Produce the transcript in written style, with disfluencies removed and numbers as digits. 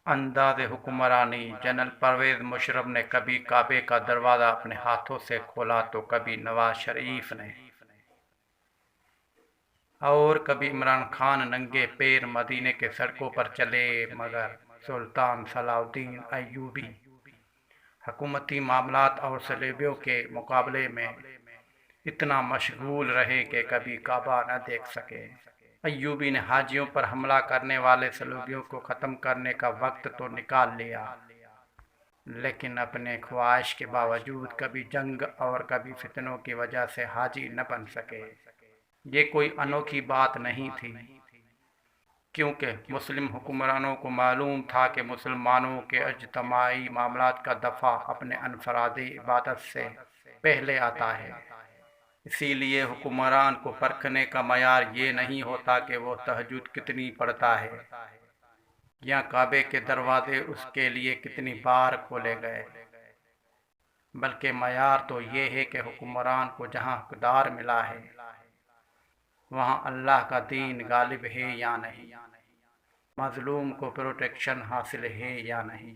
انداز حکمرانی جنرل پرویز مشرف نے کبھی کعبے کا دروازہ اپنے ہاتھوں سے کھولا تو کبھی نواز شریف نے، اور کبھی عمران خان ننگے پیر مدینے کے سڑکوں پر چلے، مگر سلطان صلاح الدین ایوبی حکومتی معاملات اور صلیبیوں کے مقابلے میں اتنا مشغول رہے کہ کبھی کعبہ نہ دیکھ سکے۔ ایوبی نے حاجیوں پر حملہ کرنے والے صلیبیوں کو ختم کرنے کا وقت تو نکال لیا، لیکن اپنے خواہش کے باوجود کبھی جنگ اور کبھی فتنوں کی وجہ سے حاجی نہ بن سکے۔ یہ کوئی انوکھی بات نہیں تھی، کیونکہ مسلم حکمرانوں کو معلوم تھا کہ مسلمانوں کے اجتماعی معاملات کا دفاع اپنے انفرادی عبادت سے پہلے آتا ہے۔ اسی لیے حکمران کو پرکھنے کا معیار یہ نہیں ہوتا کہ وہ تہجد کتنی پڑھتا ہے یا کعبے کے دروازے اس کے لیے کتنی بار کھولے گئے، بلکہ معیار تو یہ ہے کہ حکمران کو جہاں اقتدار ملا ہے وہاں اللہ کا دین غالب ہے یا نہیں، مظلوم کو پروٹیکشن حاصل ہے یا نہیں۔